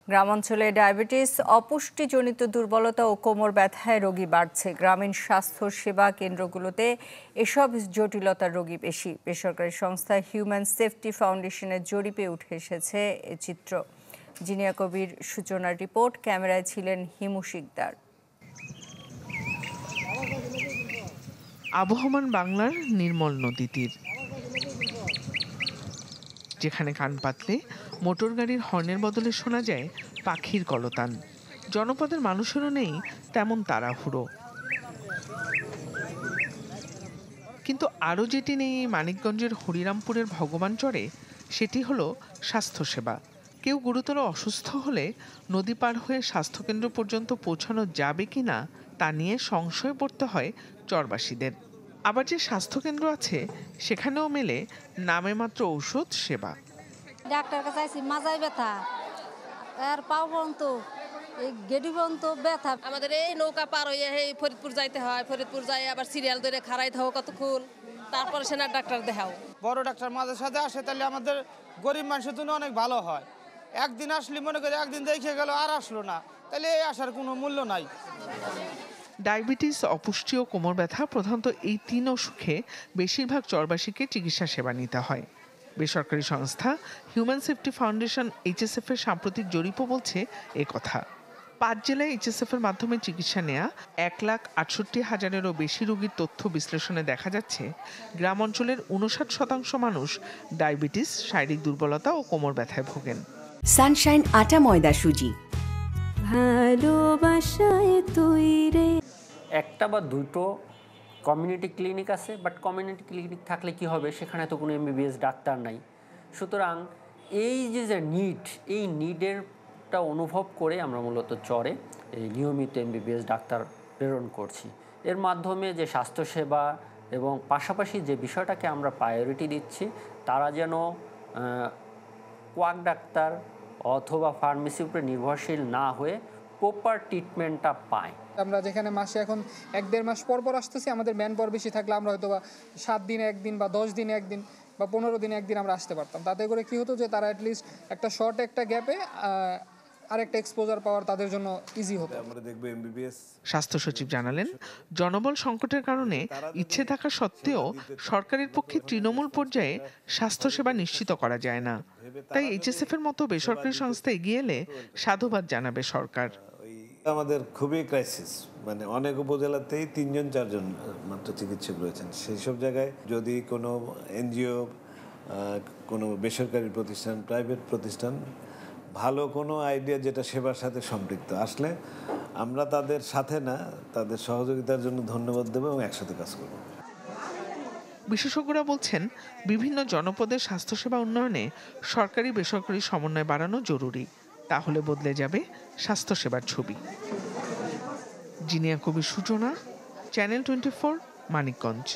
গ্রামাঞ্চলে ডায়াবেটিস, অপুষ্টিজনিত দুর্বলতা ও কোমর ব্যথায় রোগী বাড়ছে। গ্রামীণ স্বাস্থ্য সেবা কেন্দ্রগুলোতে এসব জটিলতার রোগী বেশি। বেসরকারি সংস্থা হিউম্যান সেফটি ফাউন্ডেশনের জরিপে উঠে এসেছে এ চিত্র। জিনিয়া কবির সূচনার রিপোর্ট, ক্যামেরায় ছিলেন হিমু শিকদার। আবহমান বাংলার নির্মল নদী তীর, যেখানে কান পাতলে মোটর গাড়ির হর্নের বদলে শোনা যায় পাখির কলতান। জনপদের মানুষেরও নেই তেমন তাড়াহুড়ো। কিন্তু আরও যেটি নেই মানিকগঞ্জের হরিরামপুরের ভগবানচরে, সেটি হলো স্বাস্থ্যসেবা। কেউ গুরুতর অসুস্থ হলে নদী পার হয়ে স্বাস্থ্যকেন্দ্র পর্যন্ত পৌঁছানো যাবে কিনা তা নিয়ে সংশয়ে পড়তে হয় চরবাসীদের। আবার যে স্বাস্থ্যকেন্দ্র আছে সেখানেও মেলে নামে মাত্র ঔষধ সেবা। ডাক্তার কাছে আইছি, মাজায় ব্যথা আর পাও পর্যন্ত এই গেডি পর্যন্ত ব্যথা। আমাদের এই নৌকা পার হয়ে ফরিদপুর যাইতে হয়, ফরিদপুর যাই আবার সিরিয়াল ধরে খাড়াইতে হবে কতক্ষণ, তারপরে সেনার ডাক্তার দেখাও। বড় ডাক্তার মাঝে সাথে আসে, তাহলে আমাদের গরিব মানুষের জন্য অনেক ভালো হয়। একদিন আসলে মনে করি একদিন দেখে গেল আর আসলো না, তাহলে এই আসার কোনো মূল্য নাই। ডায়াবেটিস, অপুষ্টি ও কোমর ব্যথা প্রধানত এই তিন অসুখে বেশিরভাগ চরবাসীকে চিকিৎসা সেবা নিতে হয়। বেসরকারি সংস্থা হিউম্যান সেফটি ফাউন্ডেশন HSF এর সাম্প্রতিক জরিপও বলছে এ কথা। 5 জেলায় HSF এর মাধ্যমে চিকিৎসা নেয়া 1,68,000-এরও বেশি রোগীর তথ্য বিশ্লেষণে দেখা যাচ্ছে গ্রাম অঞ্চলের 59% মানুষ ডায়াবেটিস, শারীরিক দুর্বলতা ও কোমর ব্যথায় ভোগেন। সানশাইন আটা ময়দা সুজি, ভালোবাসায় তৈরি। একটা বা দুটো কমিউনিটি ক্লিনিক আছে, বাট কমিউনিটি ক্লিনিক থাকলে কি হবে, সেখানে তো কোনো MBBS ডাক্তার নাই। সুতরাং এই যে নিড, এই নিডেরটা অনুভব করে আমরা মূলত চরে এই নিয়মিত MBBS ডাক্তার প্রেরণ করছি। এর মাধ্যমে যে স্বাস্থ্যসেবা এবং পাশাপাশি যে বিষয়টাকে আমরা প্রায়োরিটি দিচ্ছি, তারা যেন কোয়াক ডাক্তার অথবা ফার্মেসির উপরে নির্ভরশীল না হয়ে প্রপার ট্রিটমেন্টটা পায়। আমরা যেখানে মাসে এখন 1-1.5 মাস পর আসতেছি, আমাদের ম্যান পাওয়ার বেশি থাকলে আমরা হয়তো বা 7 দিনে একদিন বা 10 দিনে একদিন বা 15 দিনে একদিন আমরা আসতে পারতাম। তাতে করে কি হতো যে তারা অ্যাটলিস্ট একটা শর্ট একটা গ্যাপে আরেকটা এক্সপোজার পাওয়ার তাদের জন্য ইজি হতো। আমরা দেখব MBBS। স্বাস্থ্য সচিব জানালেন, জনবল সংকটের কারণে ইচ্ছে থাকা সত্ত্বেও সরকারের পক্ষে তৃণমূল পর্যায়ে স্বাস্থ্যসেবা নিশ্চিত করা যায় না। তাই HSF এর মতো বেসরকারি সংস্থা এগিয়ে এলে সাধুবাদ জানাবে সরকার। আমাদের খুবই ক্রাইসিস, মানে অনেক উপজেলাতেই 3-4 মাত্র চিকিৎসক রয়েছেন। সেই সব জায়গায় যদি কোনো NGO, কোনো বেসরকারি প্রতিষ্ঠান, প্রাইভেট প্রতিষ্ঠান ভালো কোনো আইডিয়া যেটা সেবার সাথে সম্পৃক্ত আসলে আমরা তাদের সাথে না, তাদের সহযোগিতার জন্য ধন্যবাদ দেব এবং একসাথে কাজ করব। বিশেষজ্ঞরা বলছেন, বিভিন্ন জনপদের স্বাস্থ্যসেবা উন্নয়নে সরকারি বেসরকারি সমন্বয় বাড়ানো জরুরি। তাহলে বদলে যাবে স্বাস্থ্যসেবার ছবি। জিনিয়া কবির সূচনা, চ্যানেল 24, মানিকগঞ্জ।